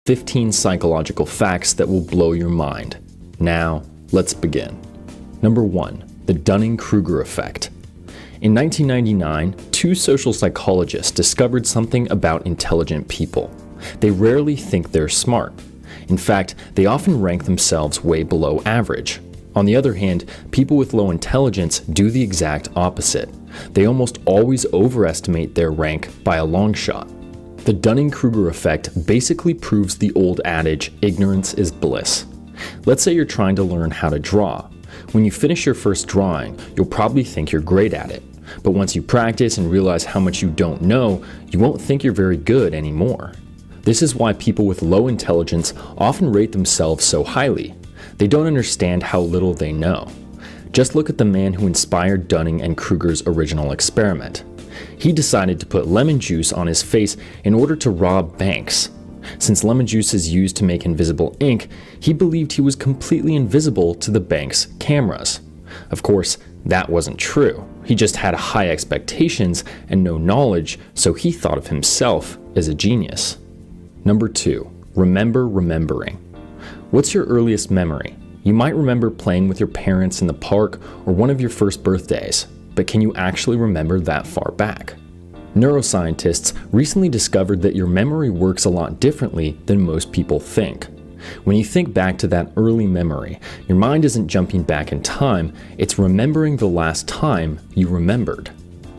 15 psychological facts that will blow your mind. Now, let's begin. Number 1. The Dunning-Kruger effect. In 1999, two social psychologists discovered something about intelligent people. They rarely think they're smart. In fact, they often rank themselves way below average. On the other hand, people with low intelligence do the exact opposite. They almost always overestimate their rank by a long shot. The Dunning-Kruger effect basically proves the old adage, ignorance is bliss. Let's say you're trying to learn how to draw. When you finish your first drawing, you'll probably think you're great at it. But once you practice and realize how much you don't know, you won't think you're very good anymore. This is why people with low intelligence often rate themselves so highly. They don't understand how little they know. Just look at the man who inspired Dunning and Kruger's original experiment. He decided to put lemon juice on his face in order to rob banks. Since lemon juice is used to make invisible ink, he believed he was completely invisible to the bank's cameras. Of course, that wasn't true. He just had high expectations and no knowledge, so he thought of himself as a genius. Number 2. Remember remembering. What's your earliest memory? You might remember playing with your parents in the park or one of your first birthdays, but can you actually remember that far back? Neuroscientists recently discovered that your memory works a lot differently than most people think. When you think back to that early memory, your mind isn't jumping back in time, it's remembering the last time you remembered.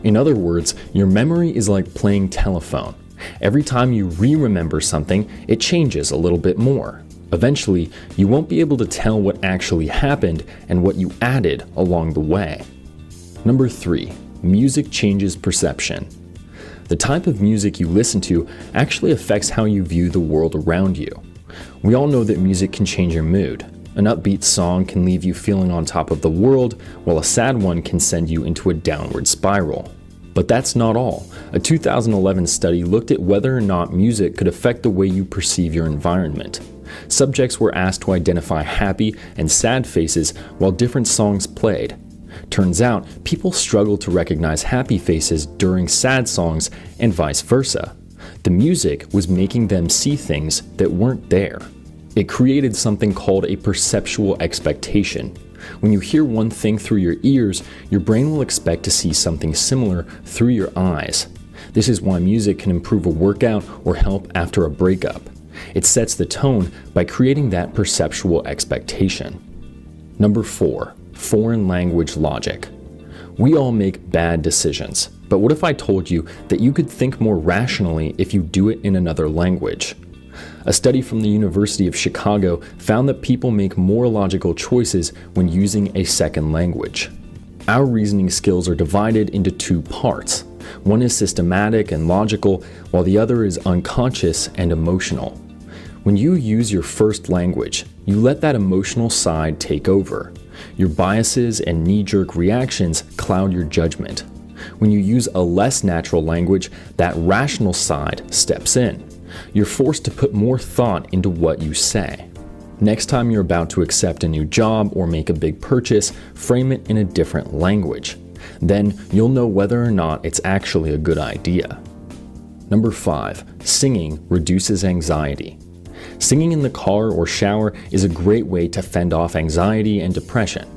In other words, your memory is like playing telephone. Every time you re-remember something, it changes a little bit more. Eventually, you won't be able to tell what actually happened and what you added along the way. Number 3. Music changes perception. The type of music you listen to actually affects how you view the world around you. We all know that music can change your mood. An upbeat song can leave you feeling on top of the world, while a sad one can send you into a downward spiral. But that's not all. A 2011 study looked at whether or not music could affect the way you perceive your environment. Subjects were asked to identify happy and sad faces while different songs played. Turns out, people struggle to recognize happy faces during sad songs and vice versa. The music was making them see things that weren't there. It created something called a perceptual expectation. When you hear one thing through your ears, your brain will expect to see something similar through your eyes. This is why music can improve a workout or help after a breakup. It sets the tone by creating that perceptual expectation. Number 4. Foreign language logic. We all make bad decisions, but what if I told you that you could think more rationally if you do it in another language? A study from the University of Chicago found that people make more logical choices when using a second language. Our reasoning skills are divided into two parts. One is systematic and logical, while the other is unconscious and emotional. When you use your first language, you let that emotional side take over. Your biases and knee-jerk reactions cloud your judgment. When you use a less natural language, that rational side steps in. You're forced to put more thought into what you say. Next time you're about to accept a new job or make a big purchase, frame it in a different language. Then you'll know whether or not it's actually a good idea. Number 5. Singing reduces anxiety. Singing in the car or shower is a great way to fend off anxiety and depression.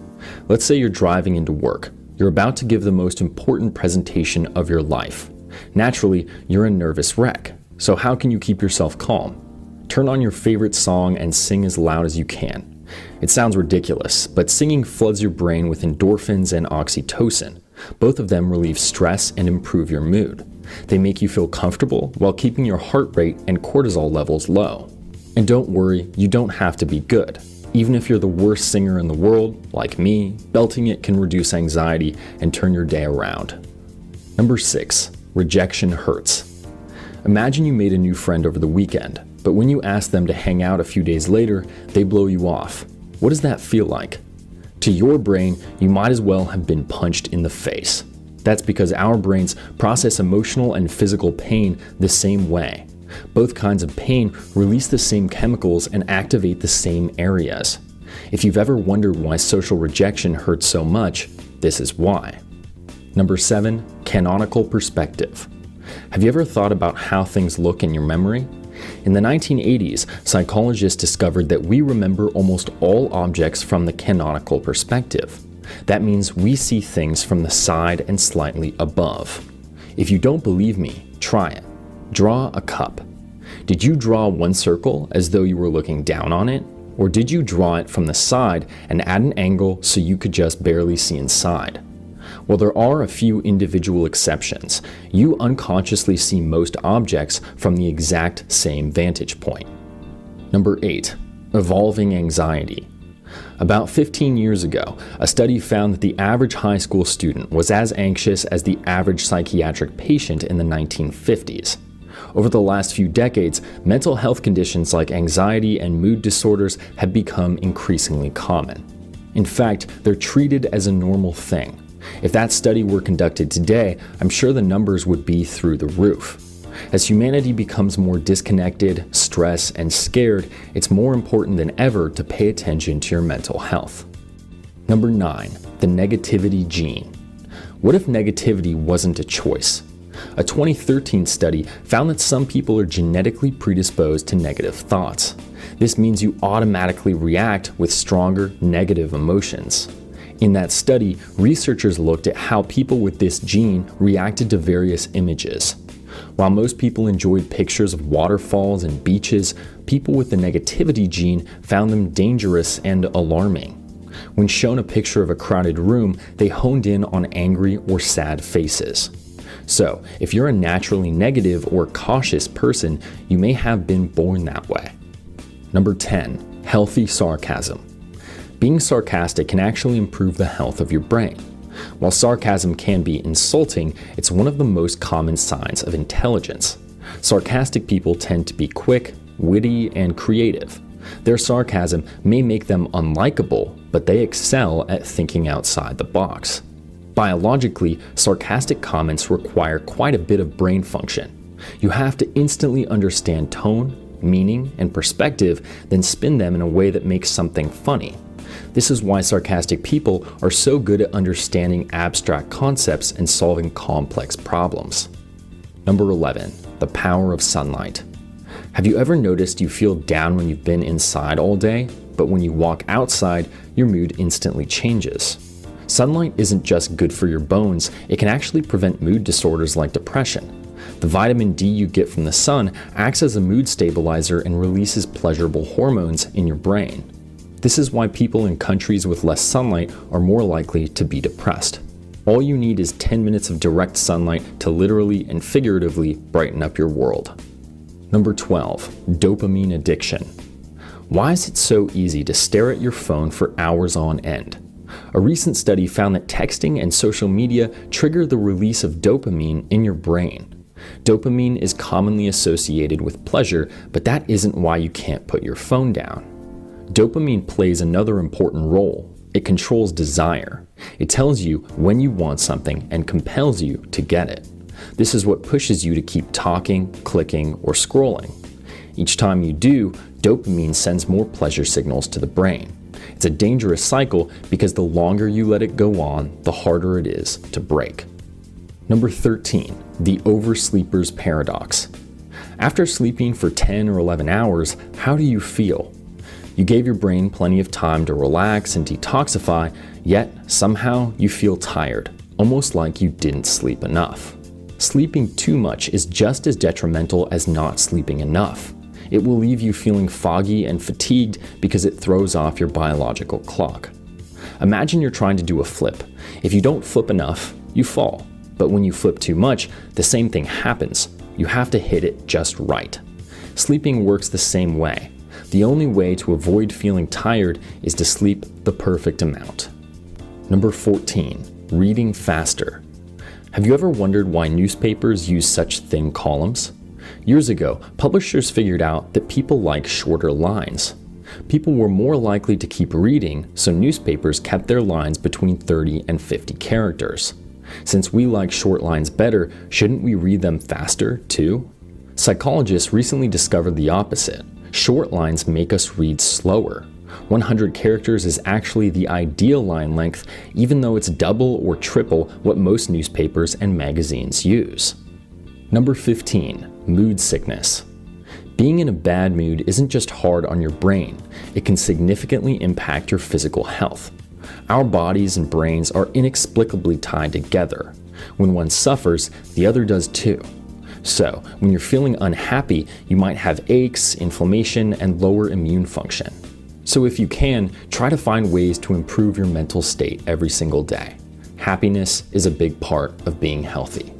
Let's say you're driving into work. You're about to give the most important presentation of your life. Naturally, you're a nervous wreck. So how can you keep yourself calm? Turn on your favorite song and sing as loud as you can. It sounds ridiculous, but singing floods your brain with endorphins and oxytocin. Both of them relieve stress and improve your mood. They make you feel comfortable while keeping your heart rate and cortisol levels low. And don't worry, you don't have to be good. Even if you're the worst singer in the world, like me, belting it can reduce anxiety and turn your day around. Number 6. Rejection hurts. Imagine you made a new friend over the weekend, but when you ask them to hang out a few days later, they blow you off. What does that feel like? To your brain, you might as well have been punched in the face. That's because our brains process emotional and physical pain the same way. Both kinds of pain release the same chemicals and activate the same areas. If you've ever wondered why social rejection hurts so much, this is why. Number 7. Canonical perspective. Have you ever thought about how things look in your memory? In the 1980s, psychologists discovered that we remember almost all objects from the canonical perspective. That means we see things from the side and slightly above. If you don't believe me, try it. Draw a cup. Did you draw one circle as though you were looking down on it? Or did you draw it from the side and at an angle so you could just barely see inside? While there are a few individual exceptions, you unconsciously see most objects from the exact same vantage point. Number 8. Evolving anxiety. About 15 years ago, a study found that the average high school student was as anxious as the average psychiatric patient in the 1950s. Over the last few decades, mental health conditions like anxiety and mood disorders have become increasingly common. In fact, they're treated as a normal thing. If that study were conducted today, I'm sure the numbers would be through the roof. As humanity becomes more disconnected, stressed, and scared, it's more important than ever to pay attention to your mental health. Number 9. The negativity gene. What if negativity wasn't a choice? A 2013 study found that some people are genetically predisposed to negative thoughts. This means you automatically react with stronger negative emotions. In that study, researchers looked at how people with this gene reacted to various images. While most people enjoyed pictures of waterfalls and beaches, people with the negativity gene found them dangerous and alarming. When shown a picture of a crowded room, they honed in on angry or sad faces. So, if you're a naturally negative or cautious person, you may have been born that way. Number 10. Healthy sarcasm. Being sarcastic can actually improve the health of your brain. While sarcasm can be insulting, it's one of the most common signs of intelligence. Sarcastic people tend to be quick, witty, and creative. Their sarcasm may make them unlikable, but they excel at thinking outside the box. Biologically, sarcastic comments require quite a bit of brain function. You have to instantly understand tone, meaning, and perspective, then spin them in a way that makes something funny. This is why sarcastic people are so good at understanding abstract concepts and solving complex problems. Number 11. The power of sunlight. Have you ever noticed you feel down when you've been inside all day, but when you walk outside, your mood instantly changes? Sunlight isn't just good for your bones, it can actually prevent mood disorders like depression. The vitamin D you get from the sun acts as a mood stabilizer and releases pleasurable hormones in your brain. This is why people in countries with less sunlight are more likely to be depressed. All you need is 10 minutes of direct sunlight to literally and figuratively brighten up your world. Number 12. Dopamine addiction. Why is it so easy to stare at your phone for hours on end? A recent study found that texting and social media trigger the release of dopamine in your brain. Dopamine is commonly associated with pleasure, but that isn't why you can't put your phone down. Dopamine plays another important role. It controls desire. It tells you when you want something and compels you to get it. This is what pushes you to keep talking, clicking, or scrolling. Each time you do, dopamine sends more pleasure signals to the brain. It's a dangerous cycle because the longer you let it go on, the harder it is to break. Number 13. The oversleeper's paradox. After sleeping for 10 or 11 hours, how do you feel? You gave your brain plenty of time to relax and detoxify, yet somehow you feel tired, almost like you didn't sleep enough. Sleeping too much is just as detrimental as not sleeping enough. It will leave you feeling foggy and fatigued because it throws off your biological clock. Imagine you're trying to do a flip. If you don't flip enough, you fall. But when you flip too much, the same thing happens. You have to hit it just right. Sleeping works the same way. The only way to avoid feeling tired is to sleep the perfect amount. Number 14. Reading faster. Have you ever wondered why newspapers use such thin columns? Years ago, publishers figured out that people like shorter lines. People were more likely to keep reading, so newspapers kept their lines between 30 and 50 characters. Since we like short lines better, shouldn't we read them faster too? Psychologists recently discovered the opposite. Short lines make us read slower. 100 characters is actually the ideal line length, even though it's double or triple what most newspapers and magazines use. Number 15. Mood sickness. Being in a bad mood isn't just hard on your brain, it can significantly impact your physical health. Our bodies and brains are inexplicably tied together. When one suffers, the other does too. So, when you're feeling unhappy, you might have aches, inflammation, and lower immune function. So if you can, try to find ways to improve your mental state every single day. Happiness is a big part of being healthy.